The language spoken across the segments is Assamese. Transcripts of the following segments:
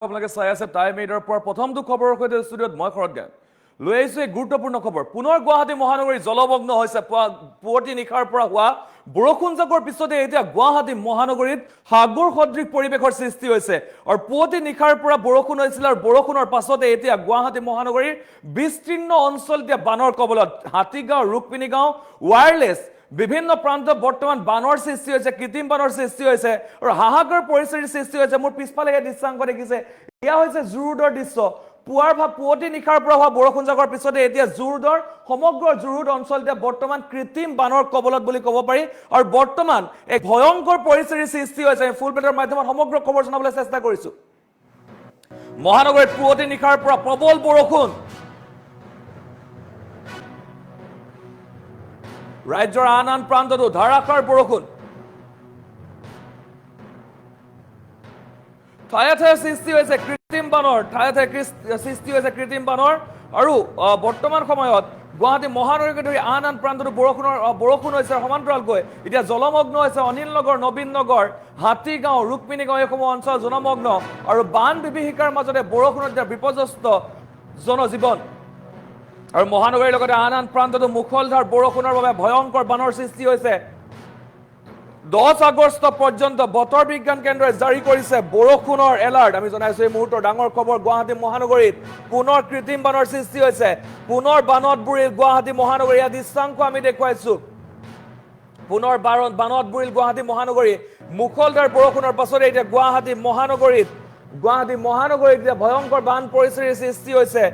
আপোনালোকে চাই আছে টাইম 8ৰ পৰা প্ৰথমটো খবৰৰ সৈতে ষ্টুডিঅ'ত মই শৰৎ জ্ঞান লৈ আহিছোঁ এই গুৰুত্বপূৰ্ণ খবৰ। পুনৰ গুৱাহাটী মহানগৰী জলমগ্ন হৈছে। পুৱতি নিশাৰ পৰা হোৱা বৰষুণ জাকৰ পিছতে এতিয়া গুৱাহাটী মহানগৰীত সাগৰ সদৃশ পৰিৱেশৰ সৃষ্টি হৈছে। আৰু পুৱতি নিশাৰ পৰা বৰষুণ হৈছিল আৰু বৰষুণৰ পাছতে এতিয়া গুৱাহাটী মহানগৰীৰ বিস্তীৰ্ণ অঞ্চল এতিয়া বানৰ কবলত। হাতীগাঁও, ৰুক্মিণী গাঁও, ৱায়াৰলেছ বিভিন্ন প্ৰান্তত বৰ্তমান বানৰ সৃষ্টি হৈছে, কৃত্ৰিম বানৰ সৃষ্টি হৈছে আৰু হাহাকাৰ পৰিস্থিতিৰ সৃষ্টি হৈছে। মোৰ পিছফালে এই দৃশ্যাংশ দেখিছে, এয়া হৈছে জু-ৰোডৰ দৃশ্য। পুৱতি নিশাৰ পৰা হোৱা বৰষুণ জাকৰ পিছতে এতিয়া জু-ৰোডৰ সমগ্ৰ জু-ৰোড অঞ্চল এতিয়া বৰ্তমান কৃত্ৰিম বানৰ কবলত বুলি ক'ব পাৰি। আৰু বৰ্তমান এক ভয়ংকৰ পৰিস্থিতিৰ সৃষ্টি হৈছে। ফুল প্লেটৰ মাধ্যমত সমগ্ৰ খবৰ জনাবলৈ চেষ্টা কৰিছো। মহানগৰীত পুৱতি নিশাৰ পৰা প্ৰবল বৰষুণ, ৰাজ্যৰ আন আন প্ৰান্ততো ধাৰাসাৰ বৰষুণ, ঠায়ে ঠায়ে সৃষ্টি হৈছে কৃত্ৰিম বানৰ, সৃষ্টি হৈছে কৃত্ৰিম বানৰ। আৰু বৰ্তমান সময়ত গুৱাহাটী মহানগৰীকে ধৰি আন আন প্ৰান্ততো বৰষুণ হৈছে। সমান্তৰালকৈ এতিয়া জলমগ্ন হৈছে অনিল নগৰ, নবীন নগৰ, হাতীগাঁও, ৰুক্মিণী গাঁও এইসমূহ অঞ্চল জলমগ্ন। আৰু বান বিভীষিকাৰ মাজতে বৰষুণত এতিয়া বিপৰ্যস্ত জনজীৱন। আৰু মহানগৰীৰ লগতে আন আন প্ৰান্ততো মুখলধাৰ বৰষুণৰ বাবে ভয়ংকৰ বানৰ সৃষ্টি হৈছে। 10 আগষ্ট পৰ্যন্ত বতৰ বিজ্ঞান কেন্দ্ৰই জাৰি কৰিছে বৰষুণৰ এলাৰ্ট। আমি জনাইছো এই মুহূৰ্তৰ ডাঙৰ খবৰ, গুৱাহাটী মহানগৰীত পুনৰ কৃত্ৰিম বানৰ সৃষ্টি হৈছে। পুনৰ বানত বুৰিল গুৱাহাটী মহানগৰী। ইয়াৰ দৃশ্যাংশ আমি দেখুৱাইছো। পুনৰ বানত বুৰিল গুৱাহাটী মহানগৰী। মুখলধাৰ বৰষুণৰ পাছতে এতিয়া গুৱাহাটী মহানগৰীত এতিয়া ভয়ংকৰ বান পৰিস্থিতিৰ সৃষ্টি হৈছে।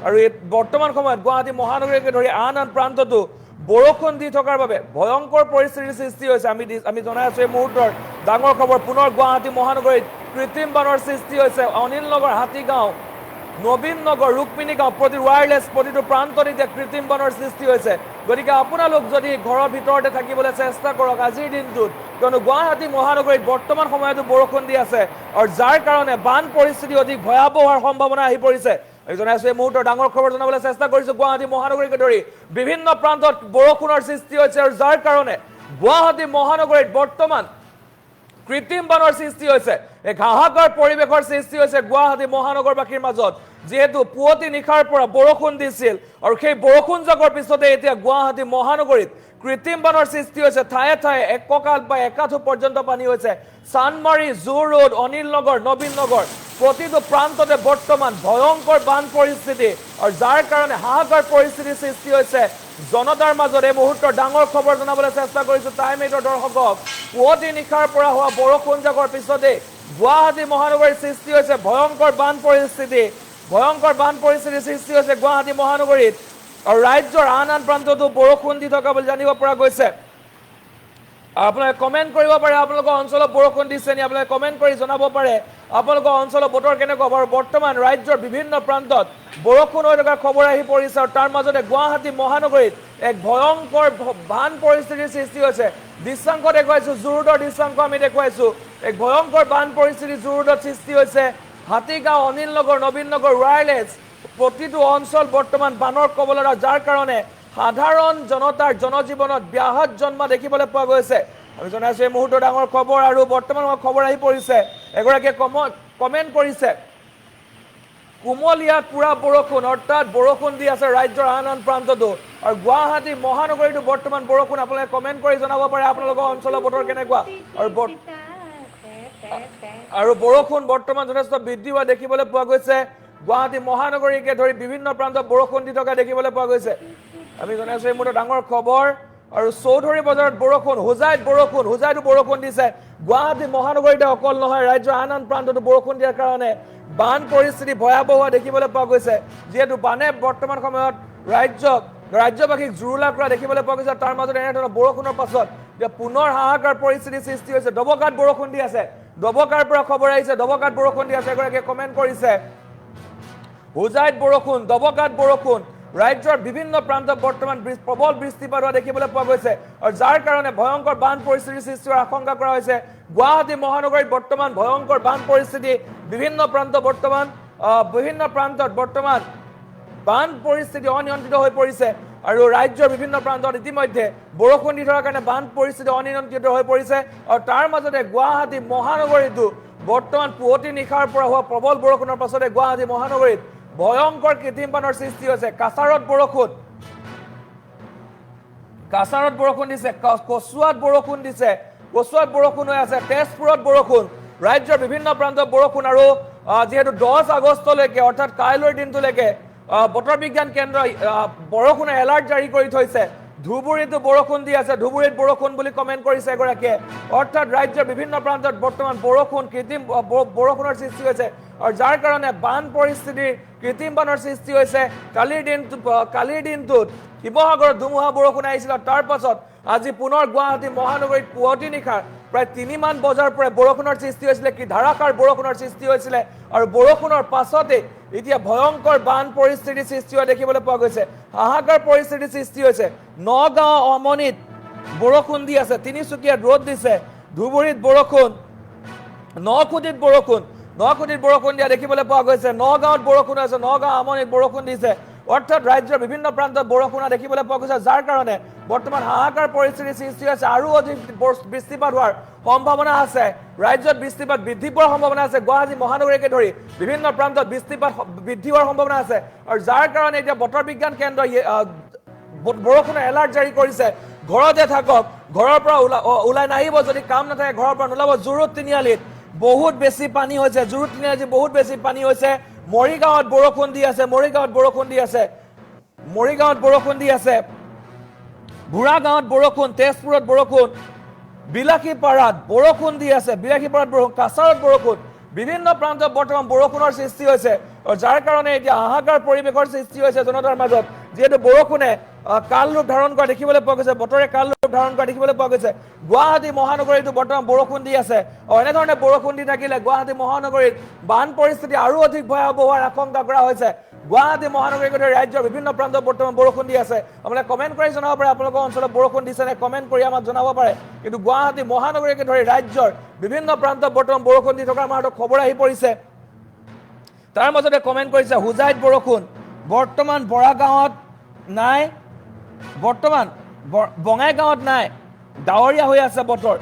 আৰু বৰ্তমান সময়ত গুৱাহাটী মহানগৰীকে ধৰি আন আন প্ৰান্ততো বৰষুণ দি থকাৰ বাবে ভয়ংকৰ পৰিস্থিতিৰ সৃষ্টি হৈছে। আমি জনাই আছো এই মুহূৰ্তৰ ডাঙৰ খবৰ। পুনৰ গুৱাহাটী মহানগৰীত কৃত্ৰিম বানৰ সৃষ্টি হৈছে। অনিল নগৰ, হাতীগাঁও, নবীন নগৰ, ৰুক্মিণী গাঁও, ৱায়াৰলেছ প্ৰতিটো প্ৰান্তত এতিয়া কৃত্ৰিম বানৰ সৃষ্টি হৈছে। গতিকে আপোনালোক যদি ঘৰৰ ভিতৰতে থাকিবলৈ চেষ্টা কৰক আজিৰ দিনটোত, কিয়নো গুৱাহাটী মহানগৰীত বৰ্তমান সময়তো বৰষুণ দি আছে আৰু যাৰ কাৰণে বান পৰিস্থিতি অধিক ভয়াৱহ হোৱাৰ সম্ভাৱনা আহি পৰিছে। জনাইছো এই মুহূৰ্তৰ ডাঙৰ খবৰ জনাবলৈ চেষ্টা কৰিছো। গুৱাহাটী মহানগৰীকে ধৰি বিভিন্ন প্ৰান্তত বৰষুণৰ সৃষ্টি হৈছে আৰু যাৰ কাৰণে গুৱাহাটী মহানগৰীত বৰ্তমান কৃত্ৰিম বানৰ সৃষ্টি হৈছে। এক হাহাকাৰ পৰিৱেশৰ সৃষ্টি হৈছে গুৱাহাটী মহানগৰবাসীৰ মাজত, যিহেতু পুৱতি নিশাৰ পৰা বৰষুণ দিছিল আৰু সেই বৰষুণ জাকৰ পিছতে এতিয়া গুৱাহাটী মহানগৰীত কৃত্ৰিম বানৰ সৃষ্টি হৈছে। ঠায়ে ঠায়ে এক কঁকাল বা একাঠু পৰ্যন্ত পানী হৈছে। চানমাৰী, জু-ৰোড, অনিল নগৰ, নবীন নগৰ প্ৰতিটো প্ৰান্ততে বৰ্তমান ভয়ংকৰ বান পৰিস্থিতি আৰু যাৰ কাৰণে হাহাকাৰ পৰিস্থিতিৰ সৃষ্টি হৈছে জনতাৰ মাজত। এই মুহূৰ্তৰ ডাঙৰ খবৰ জনাবলৈ চেষ্টা কৰিছো টাইম 8ৰ দৰ্শকক। পুৱতি নিশাৰ পৰা হোৱা বৰষুণ জাকৰ পিছতে গুৱাহাটী মহানগৰীৰ সৃষ্টি হৈছে ভয়ংকৰ বান পৰিস্থিতিৰ সৃষ্টি হৈছে গুৱাহাটী মহানগৰীত। আৰু ৰাজ্যৰ আন আন প্ৰান্ততো বৰষুণ দি থকা বুলি জানিব পৰা গৈছে। আপোনালোকে কমেণ্ট কৰিব পাৰে আপোনালোকৰ অঞ্চলত বৰষুণ দিছে নি, আপোনালোকে কমেণ্ট কৰি জনাব পাৰে আপোনালোকৰ অঞ্চলৰ বতৰ কেনেকুৱা। বাৰু বৰ্তমান ৰাজ্যৰ বিভিন্ন প্ৰান্তত বৰষুণ হৈ থকাৰ খবৰ আহি পৰিছে আৰু তাৰ মাজতে গুৱাহাটী মহানগৰীত এক ভয়ংকৰ বান পৰিস্থিতিৰ সৃষ্টি হৈছে। দৃশ্যাংশ দেখুৱাইছো, জু-ৰোডৰ দৃশ্যাংশ আমি দেখুৱাইছো। এক ভয়ংকৰ বান পৰিস্থিতি জু-ৰোডত সৃষ্টি হৈছে। হাতীগাঁও, অনিল নগৰ, নবীন নগৰ, ৱায়াৰলেছ প্ৰতিটো অঞ্চল বৰ্তমান বানৰ কবলত, যাৰ কাৰণে সাধাৰণ জনতাৰ জনজীৱনত ব্যাঘাত জন্মা দেখিবলৈ পোৱা গৈছে। আমি জনাইছো এই মুহূৰ্তৰ ডাঙৰ খবৰ আৰু বৰ্তমান খবৰ আহি পৰিছে। এগৰাকীয়ে কমেণ্ট কৰিছে, কুমলীয়াত পুৰা বৰষুণ, অৰ্থাৎ বৰষুণ দি আছে ৰাজ্যৰ আন আন প্ৰান্ততো আৰু গুৱাহাটী মহানগৰীতো বৰ্তমান বৰষুণ। আপোনালোকে কমেণ্ট কৰি জনাব পাৰে আপোনালোকৰ অঞ্চলৰ বতৰ কেনেকুৱা। আৰু বৰষুণ বৰ্তমান যথেষ্ট বৃদ্ধি হোৱা দেখিবলৈ পোৱা গৈছে। গুৱাহাটী মহানগৰীকে ধৰি বিভিন্ন প্ৰান্তত বৰষুণ দি থকা দেখিবলৈ পোৱা গৈছে। আমি জনাইছো এই মুহূৰ্তৰ ডাঙৰ খবৰ। আৰু চৌধুৰী বজাৰত বৰষুণ, হোজাইতো বৰষুণ দিছে। গুৱাহাটী মহানগৰীতে অকল নহয়, ৰাজ্যৰ আন আন প্ৰান্ততো বৰষুণ দিয়াৰ কাৰণে বান পৰিস্থিতি ভয়াৱহ হোৱা দেখিবলৈ পোৱা গৈছে। যিহেতু বানে বৰ্তমান সময়ত ৰাজ্যবাসীক জুৰুলা কৰা দেখিবলৈ পোৱা গৈছে। তাৰ মাজতে এনেধৰণৰ বৰষুণৰ পাছত এতিয়া পুনৰ হাহাকাৰ পৰিস্থিতিৰ সৃষ্টি হৈছে। ডবকাত বৰষুণ দি আছে, ডবকাৰ পৰা খবৰ আহিছে ডবকাত বৰষুণ দি আছে। এগৰাকীয়ে কমেণ্ট কৰিছে, হোজাইত বৰষুণ, ডবকাত বৰষুণ। ৰাজ্যৰ বিভিন্ন প্ৰান্তত বৰ্তমান প্ৰবল বৃষ্টিপাত হোৱা দেখিবলৈ পোৱা গৈছে আৰু যাৰ কাৰণে ভয়ংকৰ বান পৰিস্থিতিৰ সৃষ্টি হোৱাৰ আশংকা কৰা হৈছে। গুৱাহাটী মহানগৰীত বৰ্তমান ভয়ংকৰ বান পৰিস্থিতি, বিভিন্ন প্ৰান্তত বৰ্তমান বান পৰিস্থিতি অনিয়ন্ত্ৰিত হৈ পৰিছে আৰু ৰাজ্যৰ বিভিন্ন প্ৰান্তত ইতিমধ্যে বৰষুণ দি থকাৰ কাৰণে বান পৰিস্থিতি অনিয়ন্ত্ৰিত হৈ পৰিছে আৰু তাৰ মাজতে গুৱাহাটী মহানগৰীতো বৰ্তমান পুৱতি নিশাৰ পৰা হোৱা প্ৰবল বৰষুণৰ পাছতে গুৱাহাটী মহানগৰীত ভয়ংকৰ কৃত্ৰিম বানৰ সৃষ্টি হৈছে কাছাৰত বৰষুণ দিছে কচুৱাত বৰষুণ দিছে কচুৱাত বৰষুণ হৈ আছে তেজপুৰত বৰষুণ ৰাজ্যৰ বিভিন্ন প্ৰান্তত বৰষুণ আৰু যেহেতু 10 আগষ্টলৈকে অৰ্থাৎ কাইলৈৰ দিনটোলৈকে বতৰ বিজ্ঞান কেন্দ্ৰই বৰষুণৰ এলাৰ্ট জাৰি কৰি থৈছে ধুবুৰীতো বৰষুণ দি আছে ধুবুৰীত বৰষুণ বুলি কমেন্ট কৰিছে এগৰাকীয়ে অৰ্থাৎ ৰাজ্যৰ বিভিন্ন প্ৰান্তত বৰ্তমান বৰষুণ কৃত্ৰিম বৰষুণৰ সৃষ্টি হৈছে আৰু যাৰ কাৰণে বান পৰিস্থিতিৰ কৃত্ৰিম বানৰ সৃষ্টি হৈছে কালিৰ দিনটোত শিৱসাগৰত ধুমুহা বৰষুণ আহিছিল তাৰ পাছত আজি পুনৰ গুৱাহাটী মহানগৰীত পুৱতি নিশাৰ প্ৰায় 3 মান বজাৰ পৰা বৰষুণৰ সৃষ্টি হৈছিল কি ধাৰাকাৰ বৰষুণৰ সৃষ্টি হৈছিল আৰু বৰষুণৰ পাছতে এতিয়া ভয়ংকৰ বান পৰিস্থিতি সৃষ্টি হোৱা দেখিবলৈ পোৱা গৈছে হাহাকাৰ পৰিস্থিতি সৃষ্টি হৈছে নগাঁও আমনিত বৰষুণ দি আছে তিনিচুকীয়াত ৰ'দ দিছে ধুবুৰীত বৰষুণ নখুটিত বৰষুণ দিয়া দেখিবলৈ পোৱা গৈছে নগাঁৱত বৰষুণ আছে নগাঁও আমনিত বৰষুণ দিছে অৰ্থাৎ ৰাজ্যৰ বিভিন্ন প্ৰান্তত বৰষুণ দেখিবলৈ পোৱা গৈছে যাৰ কাৰণে বৰ্তমান হাহাকাৰ পৰিস্থিতি সৃষ্টি হৈছে আৰু অধিক বৃষ্টিপাত হোৱাৰ সম্ভাৱনা আছে ৰাজ্যত বৃষ্টিপাত বৃদ্ধি পোৱাৰ সম্ভাৱনা আছে গুৱাহাটী মহানগৰীকে ধৰি বিভিন্ন প্ৰান্তত বৃষ্টিপাত বৃদ্ধি হোৱাৰ সম্ভাৱনা আছে আৰু যাৰ কাৰণে এতিয়া বতৰ বিজ্ঞান কেন্দ্ৰই বৰষুণৰ এলাৰ্ট জাৰি কৰিছে ঘৰতে থাকক ঘৰৰ পৰা ওলাই নাহিব যদি কাম নাথাকে ঘৰৰ পৰা নোলাব জুৰুত তিনিআলিত বহুত বেছি পানী হৈছে জুৰুত তিনিআলিত বহুত বেছি পানী হৈছে মৰিগাঁৱত বৰষুণ দি আছে বুঢ়াগাঁৱত বৰষুণ তেজপুৰত বৰষুণ বিলাসীপাৰাত বৰষুণ দি আছে বৰষুণ কাছাৰত বৰষুণ বিভিন্ন প্ৰান্তত বৰ্তমান বৰষুণৰ সৃষ্টি হৈছে আৰু যাৰ কাৰণে এতিয়া হাহাকাৰ পৰিৱেশৰ সৃষ্টি হৈছে জনতাৰ মাজত যেহেতু বৰষুণে কাল ৰূপ ধাৰণ কৰা দেখিবলৈ পোৱা গৈছে বতৰে কাল ৰূপ ধাৰণ কৰা দেখিবলৈ পোৱা গৈছে গুৱাহাটী মহানগৰীতো বৰ্তমান বৰষুণ দি আছে আৰু এনেধৰণে বৰষুণ দি থাকিলে গুৱাহাটী মহানগৰীত বান পৰিস্থিতি আৰু অধিক ভয়াৱহ হোৱাৰ আশংকা কৰা হৈছে গুৱাহাটী মহানগৰীকে ধৰি ৰাজ্যৰ বিভিন্ন প্ৰান্তত বৰ্তমান বৰষুণ দি আছে আপোনালোকে কমেন্ট কৰি জনাব পাৰে আপোনালোকৰ অঞ্চলত বৰষুণ দিছে নে কমেন্ট কৰি আমাক জনাব পাৰে কিন্তু গুৱাহাটী মহানগৰীকে ধৰি ৰাজ্যৰ বিভিন্ন প্ৰান্তত বৰ্তমান বৰষুণ দি থকাৰ মাজত খবৰ আহি পৰিছে তাৰ মাজতে কমেন্ট কৰিছে হুজাইত বৰষুণ বৰ্তমান বৰাগাঁৱত নাই বৰ্তমান বঙাইগাঁৱত নাই ডাৱৰীয়া হৈ আছে বতৰ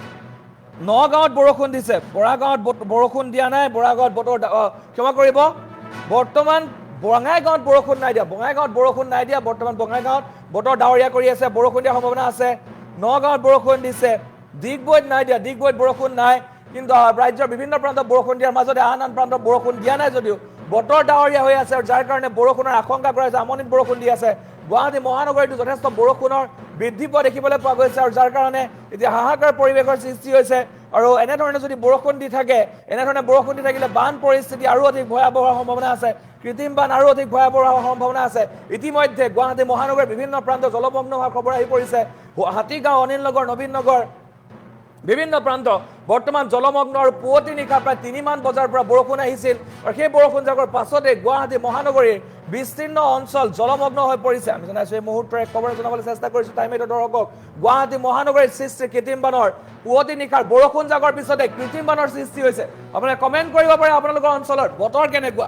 নগাঁৱত বৰষুণ দিছে বৰাগাঁৱত বৰষুণ দিয়া নাই বৰাগাঁৱত বতৰ ক্ষমা কৰিব বৰ্তমান বঙাইগাঁৱত বৰষুণ নাই দিয়া বৰ্তমান বঙাইগাঁৱত বতৰ ডাৱৰীয়া কৰি আছে বৰষুণ দিয়াৰ সম্ভাৱনা আছে নগাঁৱত বৰষুণ দিছে ডিগবৈত নাই দিয়া ডিগবৈত বৰষুণ নাই কিন্তু ৰাজ্যৰ বিভিন্ন প্ৰান্তত বৰষুণ দিয়াৰ মাজতে আন প্ৰান্তত বৰষুণ দিয়া নাই যদিও বতৰ ডাৱৰীয়া হৈ আছে আৰু যাৰ কাৰণে বৰষুণৰ আশংকা কৰা হৈছে আমনিত বৰষুণ দি আছে গুৱাহাটী মহানগৰীতো যথেষ্ট বৰষুণৰ বৃদ্ধি পোৱা দেখিবলৈ পোৱা গৈছে আৰু যাৰ কাৰণে এতিয়া হাহাকাৰ পৰিৱেশৰ সৃষ্টি হৈছে আৰু এনেধৰণে যদি বৰষুণ দি থাকিলে বান পৰিস্থিতি আৰু অধিক ভয়াৱহ হোৱাৰ সম্ভাৱনা আছে কৃত্ৰিম বান আৰু অধিক ভয়াৱহ হোৱাৰ সম্ভাৱনা আছে ইতিমধ্যে গুৱাহাটী মহানগৰীৰ বিভিন্ন প্ৰান্তত জলমগ্ন হোৱাৰ খবৰ আহি পৰিছে হাতীগাঁও অনিল নগৰ নবীন নগৰ বিভিন্ন প্ৰান্ত বৰ্তমান জলমগ্ন আৰু পুৱতি নিশা প্ৰায় 3 মান বজাৰ পৰা বৰষুণ আহিছিল আৰু সেই বৰষুণ জাকৰ পাছতে গুৱাহাটী মহানগৰীৰ বিস্তীৰ্ণ অঞ্চল জলমগ্ন হৈ পৰিছে আমি জনাইছো এই মুহূৰ্তৰে খবৰ জনাবলৈ চেষ্টা কৰিছো টাইমেটৰ দৰ্শকক গুৱাহাটী মহানগৰীৰ সৃষ্টি কৃত্ৰিম বানৰ পুৱতি নিশাৰ বৰষুণ জাকৰ পিছতে কৃত্ৰিম বানৰ সৃষ্টি হৈছে আপোনালোকে কমেন্ট কৰিব পাৰে আপোনালোকৰ অঞ্চলৰ বতৰ কেনেকুৱা